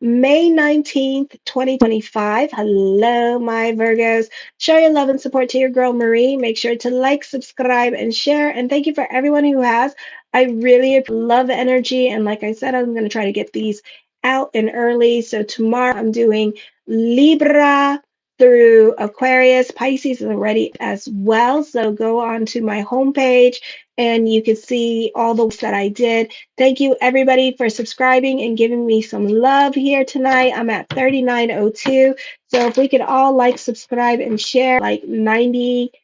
May 19th, 2025. Hello, my Virgos. Show your love and support to your girl, Marie. Make sure to like, subscribe, and share. And thank you for everyone who has. I really love the energy. And like I said, I'm going to try to get these out and early. So tomorrow I'm doing Libra through Aquarius. Pisces is already as well. So go on to my homepage and you can see all the works that I did. Thank you everybody for subscribing and giving me some love here tonight. I'm at 3902. So if we could all like, subscribe, and share like 98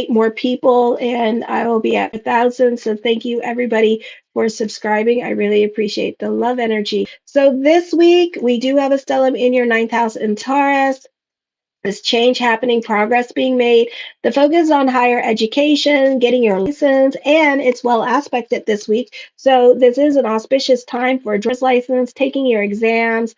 more people, and I will be at 1,000. So thank you everybody for subscribing. I really appreciate the love energy. So this week we do have a stellium in your ninth house in Taurus. This change happening, progress being made. The focus on higher education, getting your license, and it's well aspected this week. So this is an auspicious time for a driver's license, taking your exams,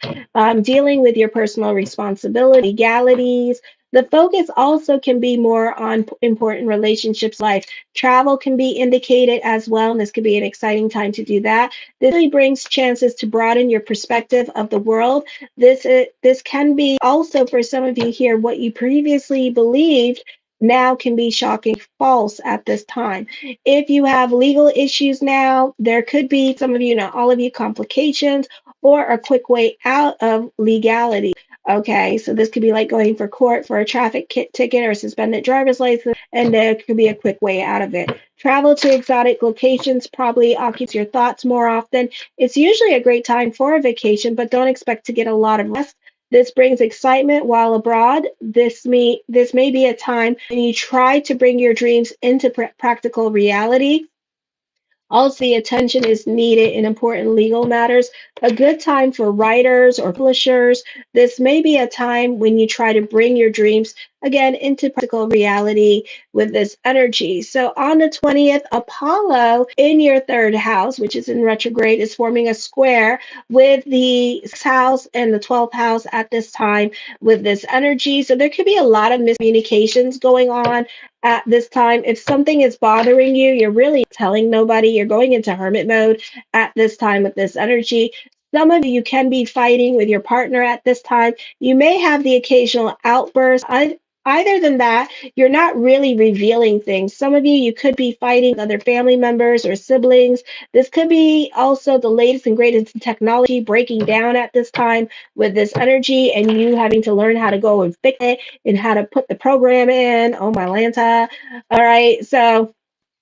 dealing with your personal responsibility, legalities. The focus also can be more on important relationships, life. Travel can be indicated as well, and this could be an exciting time to do that. This really brings chances to broaden your perspective of the world. This can be also for some of you here what you previously believed now can be shocking false at this time. If you have legal issues now, there could be some of you, not all of you, complications or a quick way out of legality. Okay, so this could be like going for court for a traffic ticket or suspended driver's license, and there could be a quick way out of it. Travel to exotic locations probably occupies your thoughts more often. It's usually a great time for a vacation, but don't expect to get a lot of rest. This brings excitement while abroad. This may be a time when you try to bring your dreams into practical reality. Also, the attention is needed in important legal matters. A good time for writers or publishers. This may be a time when you try to bring your dreams again into practical reality with this energy. So on the 20th, Apollo in your third house, which is in retrograde, is forming a square with the 6th house and the 12th house at this time with this energy. So there could be a lot of miscommunications going on at this time. If something is bothering you, you're really telling nobody, you're going into hermit mode at this time with this energy. Some of you can be fighting with your partner at this time. You may have the occasional outburst. Either than that, you're not really revealing things. Some of you, you could be fighting with other family members or siblings. This could be also the latest and greatest in technology breaking down at this time with this energy and you having to learn how to go and fix it and how to put the program in. Oh, my Lanta. All right. So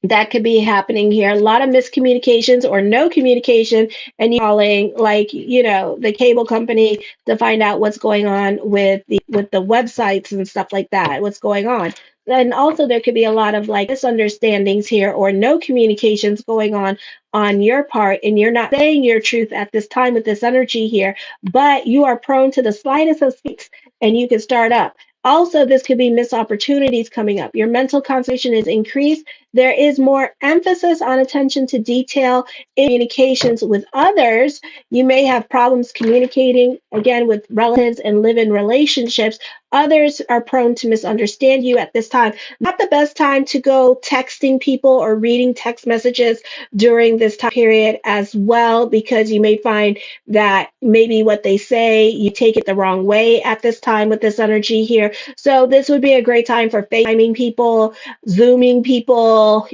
that could be happening here. A lot of miscommunications or no communication, and you calling like the cable company to find out what's going on with the websites and stuff like that. What's going on? And also there could be a lot of like misunderstandings here or no communications going on your part, and you're not saying your truth at this time with this energy here, but you are prone to the slightest of speaks, and you can start up. Also, this could be missed opportunities coming up. Your mental concentration is increased. There is more emphasis on attention to detail in communications with others. You may have problems communicating again with relatives and live in relationships. Others are prone to misunderstand you at this time. Not the best time to go texting people or reading text messages during this time period as well, because you may find that maybe what they say, you take it the wrong way at this time with this energy here. So this would be a great time for FaceTiming people, Zooming people,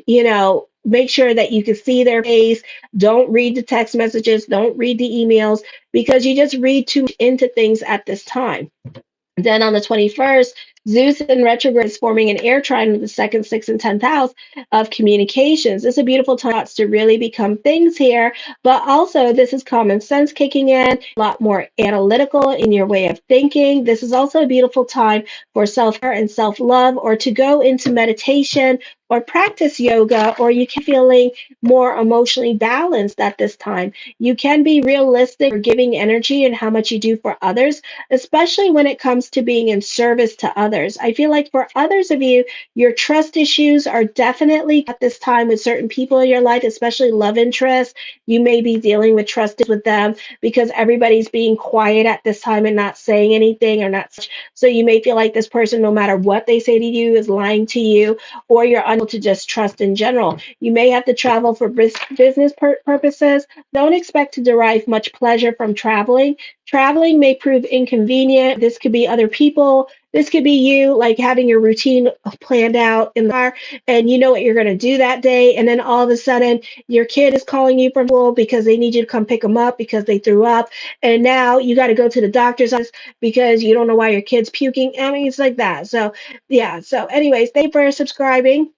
make sure that you can see their face. Don't read the text messages, don't read the emails, because you just read too much into things at this time. Then on the 21st, Zeus in retrograde is forming an air trine with the second, sixth, and 10th house of communications. It's a beautiful time to really become things here, but also this is common sense kicking in, a lot more analytical in your way of thinking. This is also a beautiful time for self-care and self-love, or to go into meditation or practice yoga, or you can feeling more emotionally balanced at this time. You can be realistic for giving energy and how much you do for others, especially when it comes to being in service to others. I feel like for others of you, your trust issues are definitely at this time with certain people in your life, especially love interests. You may be dealing with trust with them because everybody's being quiet at this time and not saying anything or not. So you may feel like this person, no matter what they say to you, is lying to you, or you're unable to just trust in general. You may have to travel for business purposes. Don't expect to derive much pleasure from traveling. Traveling may prove inconvenient. This could be other people. This could be you, like having your routine planned out in the car, and you know what you're going to do that day. And then all of a sudden, your kid is calling you from school because they need you to come pick them up because they threw up. And now you got to go to the doctor's office because you don't know why your kid's puking. I mean, it's like that. So, yeah. So, anyways, thank you for subscribing.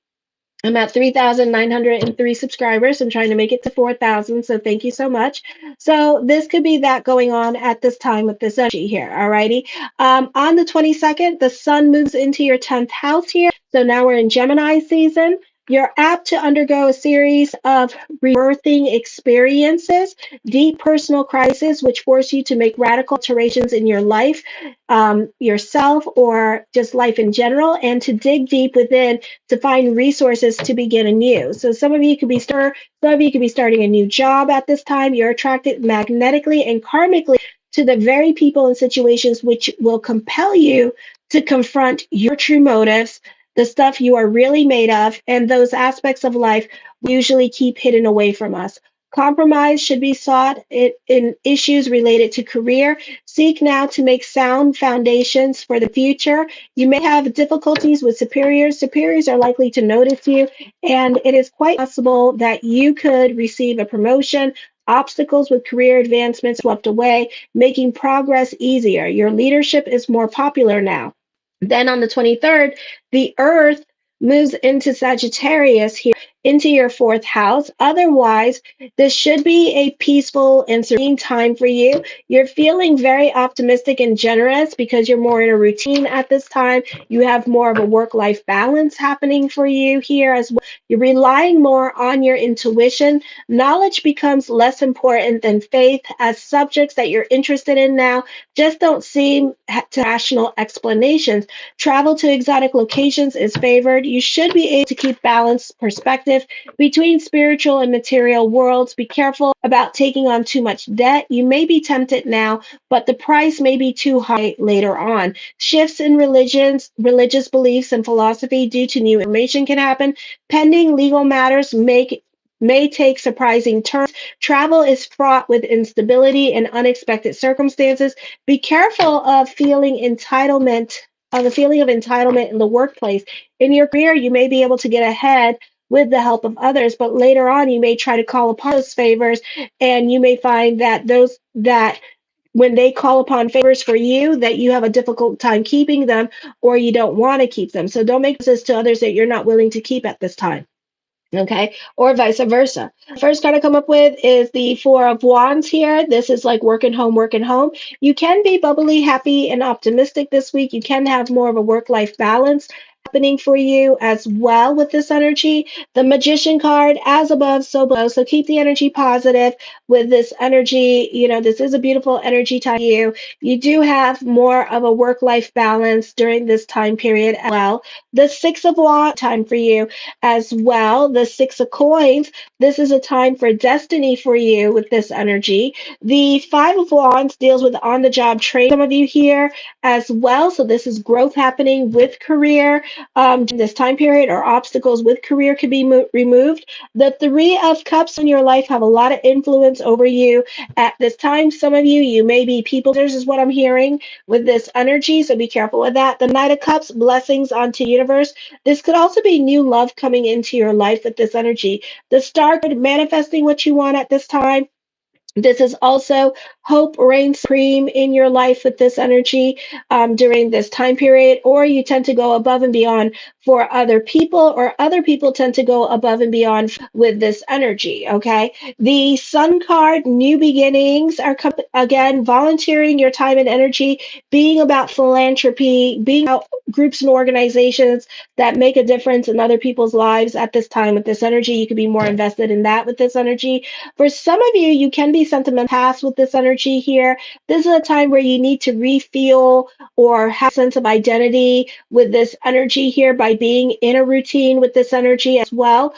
I'm at 3,903 subscribers. I'm trying to make it to 4,000. So thank you so much. So this could be that going on at this time with this energy here. Alrighty. On the 22nd, the sun moves into your 10th house here. So now we're in Gemini season. You're apt to undergo a series of rebirthing experiences, deep personal crises, which force you to make radical alterations in your life, yourself, or just life in general, and to dig deep within to find resources to begin anew. So some of you could be starting a new job at this time. You're attracted magnetically and karmically to the very people and situations which will compel you to confront your true motives, the stuff you are really made of, and those aspects of life we usually keep hidden away from us. Compromise should be sought in issues related to career. Seek now to make sound foundations for the future. You may have difficulties with superiors. Superiors are likely to notice you, and it is quite possible that you could receive a promotion. Obstacles with career advancements swept away, making progress easier. Your leadership is more popular now. Then on the 23rd, the Earth moves into Sagittarius here, into your fourth house. Otherwise, this should be a peaceful and serene time for you. You're feeling very optimistic and generous because you're more in a routine at this time. You have more of a work-life balance happening for you here as well. You're relying more on your intuition. Knowledge becomes less important than faith, as subjects that you're interested in now just don't seem to rational explanations. Travel to exotic locations is favored. You should be able to keep balanced perspective between spiritual and material worlds. Be careful about taking on too much debt. You may be tempted now, but the price may be too high later on. Shifts in religious beliefs and philosophy due to new information can happen. Pending legal matters may take surprising turns. Travel is fraught with instability and unexpected circumstances. Be careful of the feeling of entitlement in the workplace. In your career, you may be able to get ahead with the help of others, but later on, you may try to call upon those favors, and you may find that when they call upon favors for you, that you have a difficult time keeping them, or you don't want to keep them. So don't make this to others that you're not willing to keep at this time. Okay, or vice versa. First card I come up with is the Four of Wands here. This is like working home, working home. You can be bubbly, happy, and optimistic this week. You can have more of a work-life balance happening for you as well with this energy. The Magician card, as above, so below. So keep the energy positive with this energy. You know, this is a beautiful energy time for you. You do have more of a work-life balance during this time period as well. The Six of Wands time for you as well. The Six of Coins, this is a time for destiny for you with this energy. The Five of Wands deals with on-the-job training, some of you here as well. So this is growth happening with career during this time period, or obstacles with career could be removed. The Three of Cups in your life have a lot of influence over you at this time. Some of you may be people pleasers, is what I'm hearing with this energy. So be careful with that. The Knight of Cups, blessings onto universe. This could also be new love coming into your life with this energy. The Star card, manifesting what you want at this time. This is also hope reigns supreme in your life with this energy during this time period, or you tend to go above and beyond for other people, or other people tend to go above and beyond with this energy. Okay. The Sun card, new beginnings, are again, volunteering your time and energy, being about philanthropy, being about groups and organizations that make a difference in other people's lives at this time with this energy. You could be more invested in that with this energy. For some of you, you can be sentimental past with this energy here. This is a time where you need to refuel or have a sense of identity with this energy here by being in a routine with this energy as well.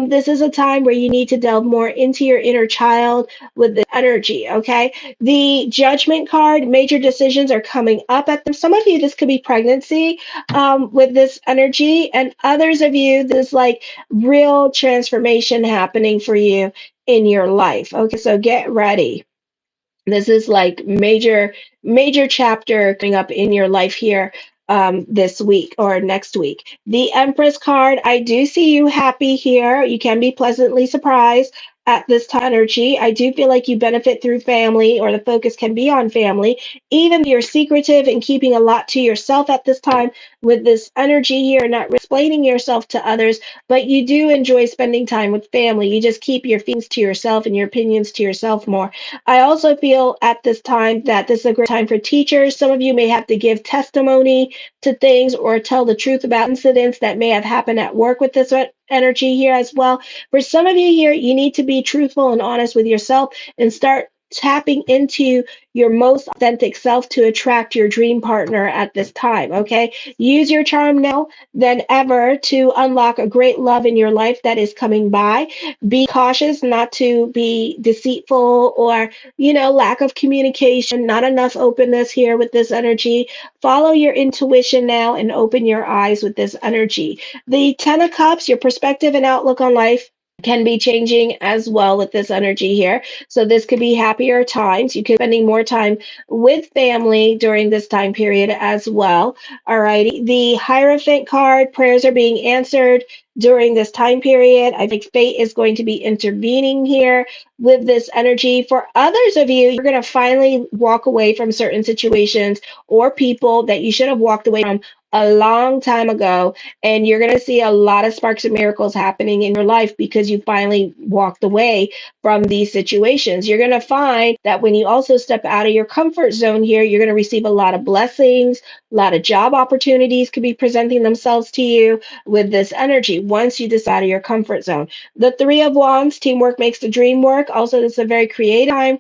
This is a time where you need to delve more into your inner child with this energy, okay? The judgment card, major decisions are coming up at them. Some of you, this could be pregnancy with this energy, and others of you, this is like real transformation happening for you in your life. Okay, so get ready. This is like major chapter coming up in your life here this week or next week. The Empress card, I do see you happy here. You can be pleasantly surprised at this time energy. I do feel like you benefit through family, or the focus can be on family, even though you're secretive and keeping a lot to yourself at this time with this energy here, not explaining yourself to others, but you do enjoy spending time with family. You just keep your feelings to yourself and your opinions to yourself more. I also feel at this time that this is a great time for teachers. Some of you may have to give testimony to things or tell the truth about incidents that may have happened at work with this energy here as well. For some of you here, you need to be truthful and honest with yourself and start tapping into your most authentic self to attract your dream partner at this time. Okay, use your charm now than ever to unlock a great love in your life that is coming by. Be cautious not to be deceitful or, lack of communication, not enough openness here with this energy. Follow your intuition now and open your eyes with this energy. The Ten of Cups, your perspective and outlook on life can be changing as well with this energy here. So this could be happier times. You could be spending more time with family during this time period as well. All righty. The Hierophant card, prayers are being answered during this time period. I think fate is going to be intervening here with this energy. For others of you, you're going to finally walk away from certain situations or people that you should have walked away from a long time ago, and you're going to see a lot of sparks and miracles happening in your life because you finally walked away from these situations. You're going to find that when you also step out of your comfort zone here, you're going to receive a lot of blessings, a lot of job opportunities could be presenting themselves to you with this energy once you decide out of your comfort zone. The Three of Wands, teamwork makes the dream work. Also, this is a very creative time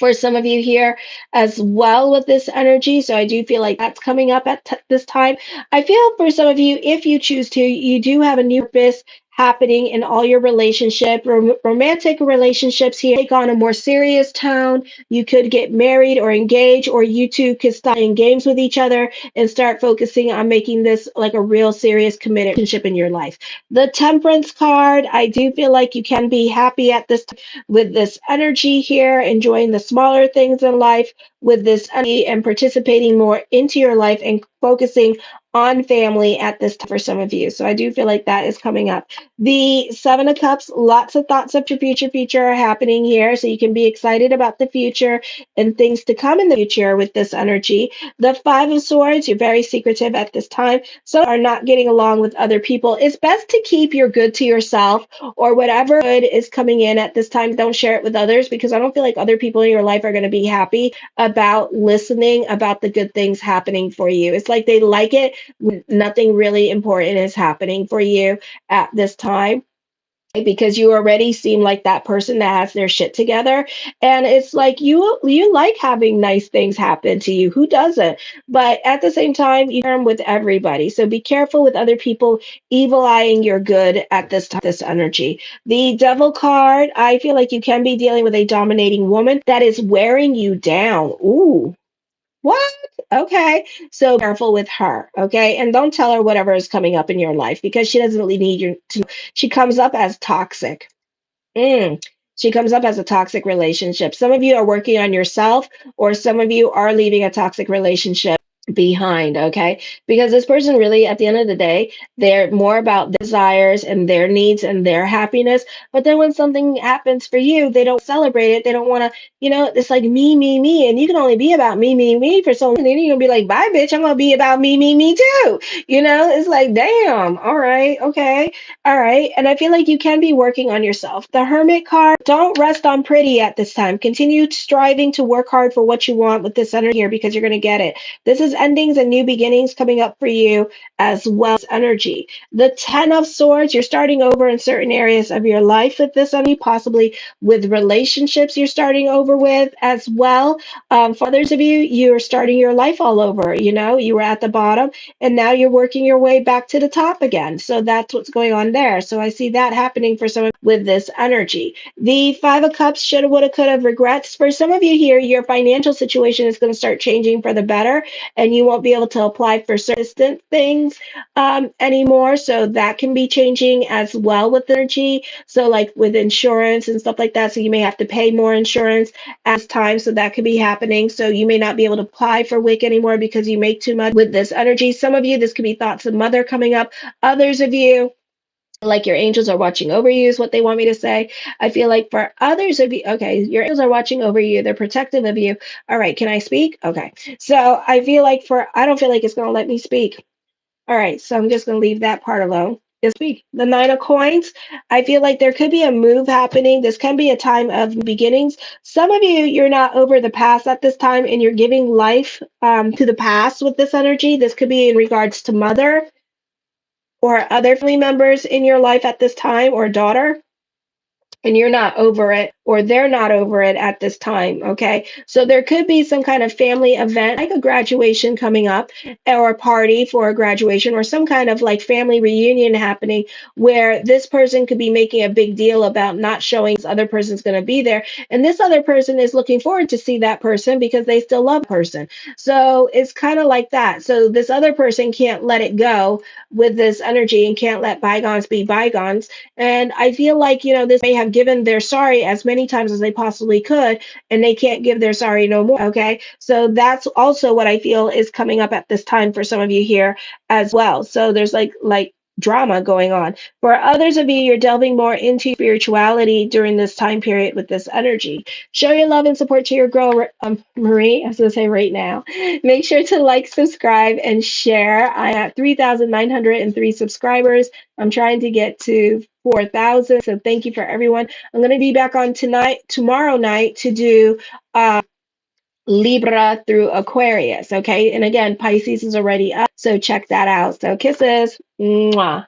for some of you here as well with this energy. So I do feel like that's coming up at this time. I feel for some of you, if you choose to, you do have a new purpose happening in all your romantic relationships here take on a more serious tone. You could get married or engaged, or you two could stop playing games with each other and start focusing on making this like a real serious committed relationship in your life. The Temperance card, I do feel like you can be happy at this time with this energy here, enjoying the smaller things in life with this energy and participating more into your life and focusing on family at this time for some of you. So I do feel like that is coming up. The Seven of Cups, lots of thoughts of your future are happening here. So you can be excited about the future and things to come in the future with this energy. The Five of Swords, you're very secretive at this time. So are not getting along with other people. It's best to keep your good to yourself, or whatever good is coming in at this time. Don't share it with others, because I don't feel like other people in your life are going to be happy about listening about the good things happening for you. It's like they like it when nothing really important is happening for you at this time, because you already seem like that person that has their shit together, and it's like you like having nice things happen to you. Who doesn't? But at the same time, you harm with everybody, so be careful with other people evil eyeing your good at this time, this energy. The Devil card, I feel like you can be dealing with a dominating woman that is wearing you down. Ooh, what? Okay. So careful with her. Okay. And don't tell her whatever is coming up in your life, because she doesn't really need you to. She comes up as toxic. She comes up as a toxic relationship. Some of you are working on yourself, or some of you are leaving a toxic relationship behind, okay? Because this person really, at the end of the day, they're more about their desires and their needs and their happiness. But then when something happens for you, they don't celebrate it. They don't want to, it's like me. And you can only be about me for so long. And then you're going to be like, bye, bitch. I'm going to be about me too. It's like, damn. All right. Okay. All right. And I feel like you can be working on yourself. The Hermit card, don't rest on pretty at this time. Continue striving to work hard for what you want with this energy here, because you're going to get it. This is endings and new beginnings coming up for you as well as energy. The 10 of Swords, you're starting over in certain areas of your life with this energy, possibly with relationships you're starting over with as well. For others of you, you're starting your life all over. You know, you were at the bottom and now you're working your way back to the top again. So that's what's going on there. So I see that happening for some with this energy. The Five of Cups, shoulda, woulda, coulda, regrets. For some of you here, your financial situation is going to start changing for the better, and you won't be able to apply for certain things anymore. So that can be changing as well with energy. So like with insurance and stuff like that. So you may have to pay more insurance as time. So that could be happening. So you may not be able to apply for WIC anymore because you make too much with this energy. Some of you, this could be thoughts of mother coming up. Others of you, like your angels are watching over you is what they want me to say. I feel like for others of you, okay, your angels are watching over you. They're protective of you. All right, can I speak? Okay. So I feel like I don't feel like it's going to let me speak. All right, so I'm just going to leave that part alone. Just speak. The Nine of Coins, I feel like there could be a move happening. This can be a time of beginnings. Some of you, you're not over the past at this time and you're giving life to the past with this energy. This could be in regards to mother or other family members in your life at this time, or daughter, and you're not over it or they're not over it at this time. Okay. So there could be some kind of family event, like a graduation coming up or a party for a graduation or some kind of like family reunion happening where this person could be making a big deal about not showing this other person's going to be there. And this other person is looking forward to see that person because they still love the person. So it's kind of like that. So this other person can't let it go with this energy and can't let bygones be bygones. And I feel like, this may have given their sorry as many times as they possibly could, and they can't give their sorry no more. Okay. So that's also what I feel is coming up at this time for some of you here as well. So there's like drama going on. For others of you, you're delving more into spirituality during this time period with this energy. Show your love and support to your girl, Marie. I was going to say right now. Make sure to like, subscribe, and share. I have 3,903 subscribers. I'm trying to get to 4,000. So thank you for everyone. I'm going to be back on tomorrow night to do Libra through Aquarius. Okay. And again, Pisces is already up. So check that out. So kisses. Mwah.